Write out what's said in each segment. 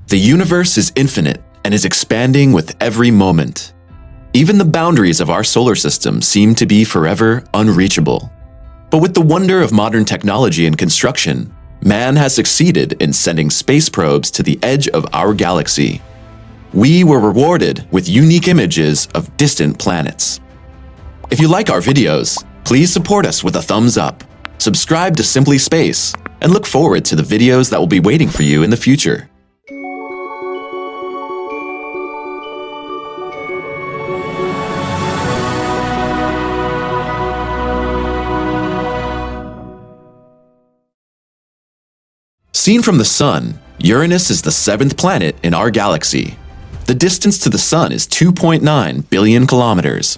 The universe is infinite and is expanding with every moment. Even the boundaries of our solar system seem to be forever unreachable. But with the wonder of modern technology and construction, man has succeeded in sending space probes to the edge of our galaxy. We were rewarded with unique images of distant planets. If you like our videos, please support us with a thumbs up, subscribe to Simply Space, and look forward to the videos that will be waiting for you in the future. Seen from the Sun, Uranus is the 7th planet in our galaxy. The distance to the Sun is 2.9 billion kilometers.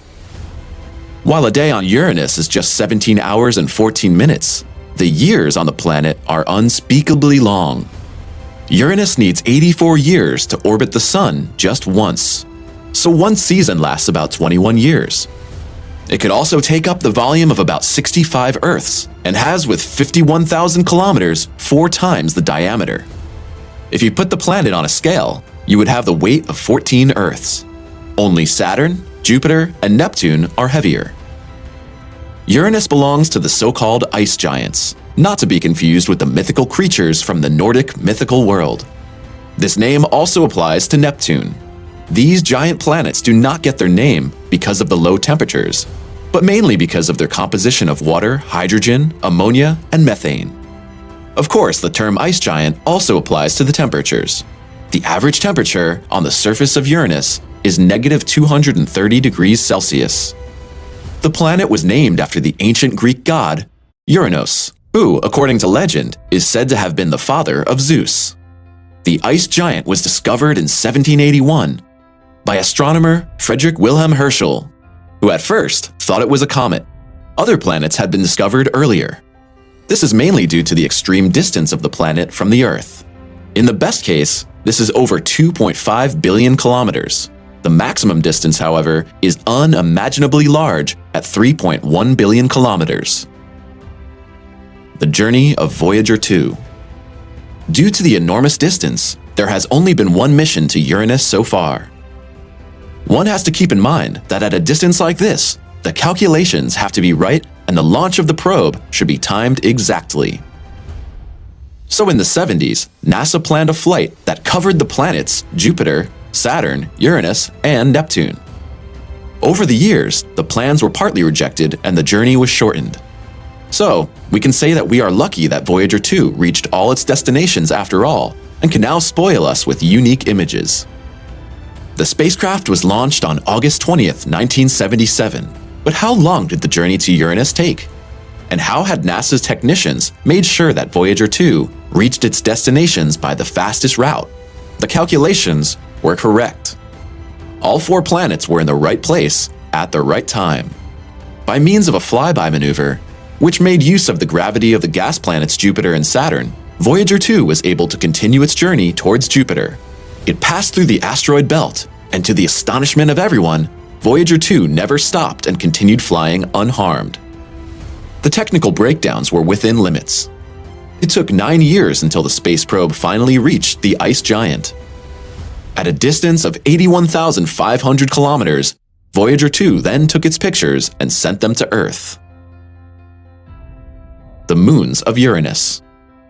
While a day on Uranus is just 17 hours and 14 minutes, the years on the planet are unspeakably long. Uranus needs 84 years to orbit the Sun just once, so one season lasts about 21 years. It could also take up the volume of about 65 Earths and has, with 51,000 kilometers, 4 times the diameter. If you put the planet on a scale, you would have the weight of 14 Earths. Only Saturn, Jupiter, and Neptune are heavier. Uranus belongs to the so-called ice giants, not to be confused with the mythical creatures from the Nordic mythical world. This name also applies to Neptune. These giant planets do not get their name because of the low temperatures, but mainly because of their composition of water, hydrogen, ammonia, and methane. Of course, the term ice giant also applies to the temperatures. The average temperature on the surface of Uranus is negative 230 degrees Celsius. The planet was named after the ancient Greek god Uranus, who, according to legend, is said to have been the father of Zeus. The ice giant was discovered in 1781 by astronomer Friedrich Wilhelm Herschel, who at first thought it was a comet. Other planets had been discovered earlier. This is mainly due to the extreme distance of the planet from the Earth. In the best case, this is over 2.5 billion kilometers. The maximum distance, however, is unimaginably large at 3.1 billion kilometers. The journey of Voyager 2. Due to the enormous distance, there has only been one mission to Uranus so far. One has to keep in mind that at a distance like this, the calculations have to be right and the launch of the probe should be timed exactly. So in the 70s, NASA planned a flight that covered the planets Jupiter, Saturn, Uranus, and Neptune. Over the years, the plans were partly rejected and the journey was shortened. So, we can say that we are lucky that Voyager 2 reached all its destinations after all, and can now spoil us with unique images. The spacecraft was launched on August 20th, 1977, but how long did the journey to Uranus take? And how had NASA's technicians made sure that Voyager 2 reached its destinations by the fastest route? The calculations were correct. All 4 planets were in the right place at the right time. By means of a flyby maneuver, which made use of the gravity of the gas planets Jupiter and Saturn, Voyager 2 was able to continue its journey towards Jupiter. It passed through the asteroid belt, and to the astonishment of everyone, Voyager 2 never stopped and continued flying unharmed. The technical breakdowns were within limits. It took 9 years until the space probe finally reached the ice giant. At a distance of 81,500 kilometers, Voyager 2 then took its pictures and sent them to Earth. The moons of Uranus.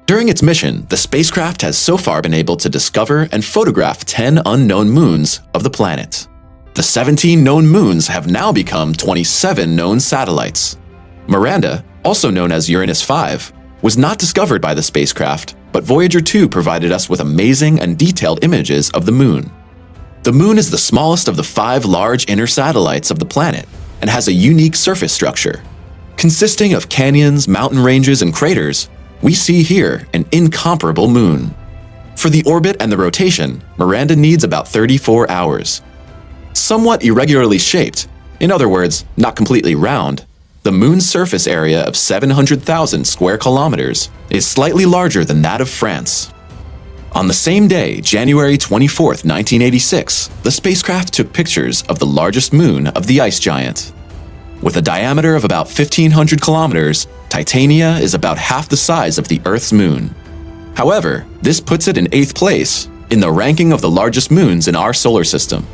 During its mission, the spacecraft has so far been able to discover and photograph 10 unknown moons of the planet. The 17 known moons have now become 27 known satellites. Miranda, also known as Uranus 5, was not discovered by the spacecraft, but Voyager 2 provided us with amazing and detailed images of the moon. The moon is the smallest of the 5 large inner satellites of the planet and has a unique surface structure. Consisting of canyons, mountain ranges, and craters, we see here an incomparable moon. For the orbit and the rotation, Miranda needs about 34 hours. Somewhat irregularly shaped, in other words, not completely round, the moon's surface area of 700,000 square kilometers is slightly larger than that of France. On the same day, January 24, 1986, the spacecraft took pictures of the largest moon of the ice giant. With a diameter of about 1,500 kilometers, Titania is about half the size of the Earth's moon. However, this puts it in 8th place, in the ranking of the largest moons in our solar system.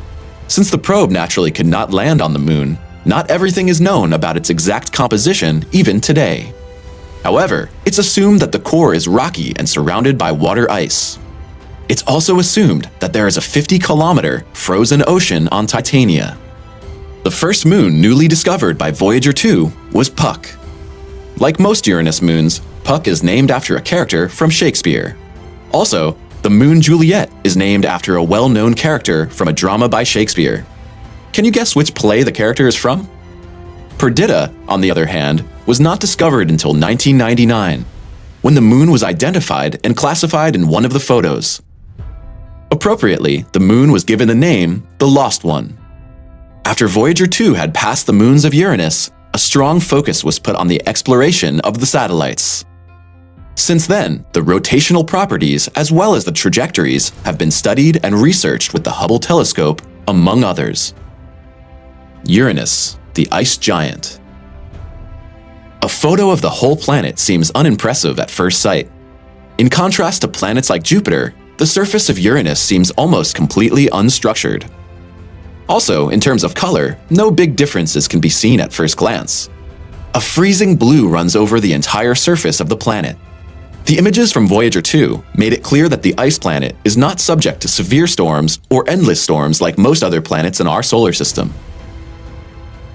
Since the probe naturally could not land on the moon, not everything is known about its exact composition even today. However, it's assumed that the core is rocky and surrounded by water ice. It's also assumed that there is a 50-kilometer frozen ocean on Titania. The first moon newly discovered by Voyager 2 was Puck. Like most Uranus moons, Puck is named after a character from Shakespeare. Also, the moon Juliet is named after a well-known character from a drama by Shakespeare. Can you guess which play the character is from? Perdita, on the other hand, was not discovered until 1999, when the moon was identified and classified in one of the photos. Appropriately, the moon was given the name the Lost One. After Voyager 2 had passed the moons of Uranus, a strong focus was put on the exploration of the satellites. Since then, the rotational properties as well as the trajectories have been studied and researched with the Hubble telescope, among others. Uranus, the ice giant. A photo of the whole planet seems unimpressive at first sight. In contrast to planets like Jupiter, the surface of Uranus seems almost completely unstructured. Also, in terms of color, no big differences can be seen at first glance. A freezing blue runs over the entire surface of the planet. The images from Voyager 2 made it clear that the ice planet is not subject to severe storms or endless storms like most other planets in our solar system.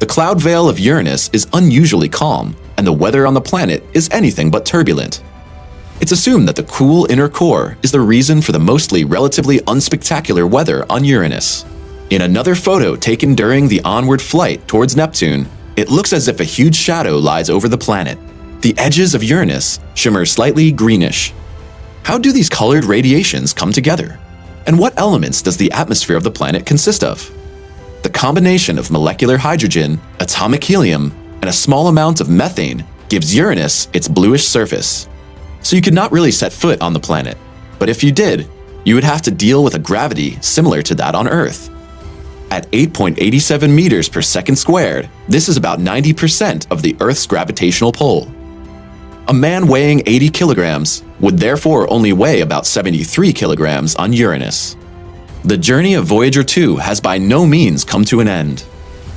The cloud veil of Uranus is unusually calm, and the weather on the planet is anything but turbulent. It's assumed that the cool inner core is the reason for the mostly relatively unspectacular weather on Uranus. In another photo taken during the onward flight towards Neptune, it looks as if a huge shadow lies over the planet. The edges of Uranus shimmer slightly greenish. How do these colored radiations come together? And what elements does the atmosphere of the planet consist of? The combination of molecular hydrogen, atomic helium, and a small amount of methane gives Uranus its bluish surface. So you could not really set foot on the planet, but if you did, you would have to deal with a gravity similar to that on Earth. At 8.87 meters per second squared, this is about 90% of the Earth's gravitational pull. A man weighing 80 kilograms would therefore only weigh about 73 kilograms on Uranus. The journey of Voyager 2 has by no means come to an end.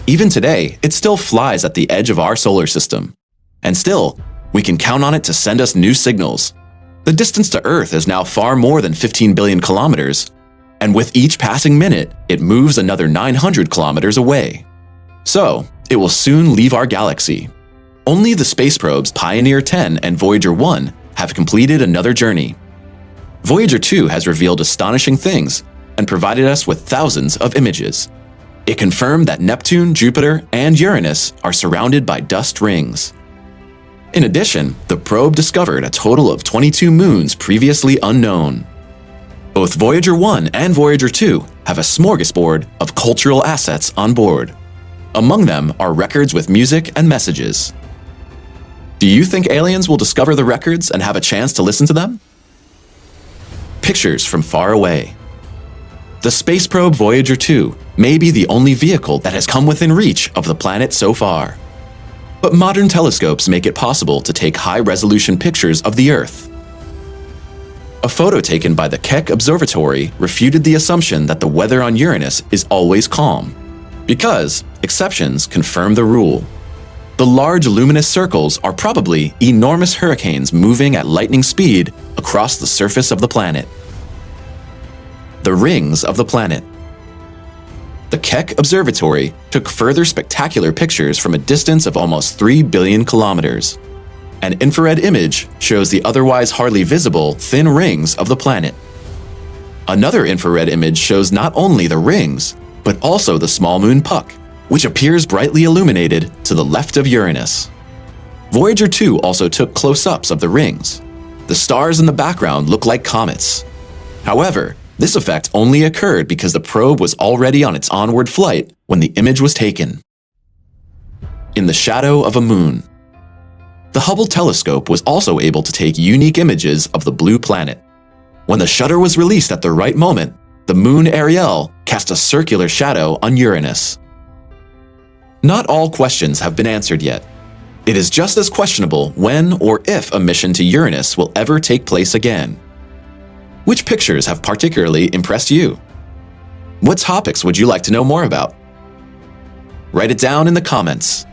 Even today, it still flies at the edge of our solar system. And still, we can count on it to send us new signals. The distance to Earth is now far more than 15 billion kilometers, and with each passing minute, it moves another 900 kilometers away. So, it will soon leave our galaxy. Only the space probes Pioneer 10 and Voyager 1 have completed another journey. Voyager 2 has revealed astonishing things and provided us with thousands of images. It confirmed that Neptune, Jupiter, and Uranus are surrounded by dust rings. In addition, the probe discovered a total of 22 moons previously unknown. Both Voyager 1 and Voyager 2 have a smorgasbord of cultural assets on board. Among them are records with music and messages. Do you think aliens will discover the records and have a chance to listen to them? Pictures from far away. The space probe Voyager 2 may be the only vehicle that has come within reach of the planet so far. But modern telescopes make it possible to take high-resolution pictures of the Earth. A photo taken by the Keck Observatory refuted the assumption that the weather on Uranus is always calm, because exceptions confirm the rule. The large luminous circles are probably enormous hurricanes moving at lightning speed across the surface of the planet. The rings of the planet. The Keck Observatory took further spectacular pictures from a distance of almost 3 billion kilometers. An infrared image shows the otherwise hardly visible thin rings of the planet. Another infrared image shows not only the rings, but also the small moon Puck, which appears brightly illuminated to the left of Uranus. Voyager 2 also took close-ups of the rings. The stars in the background look like comets. However, this effect only occurred because the probe was already on its onward flight when the image was taken. In the shadow of a moon. The Hubble telescope was also able to take unique images of the blue planet. When the shutter was released at the right moment, the moon Ariel cast a circular shadow on Uranus. Not all questions have been answered yet. It is just as questionable when or if a mission to Uranus will ever take place again. Which pictures have particularly impressed you? What topics would you like to know more about? Write it down in the comments.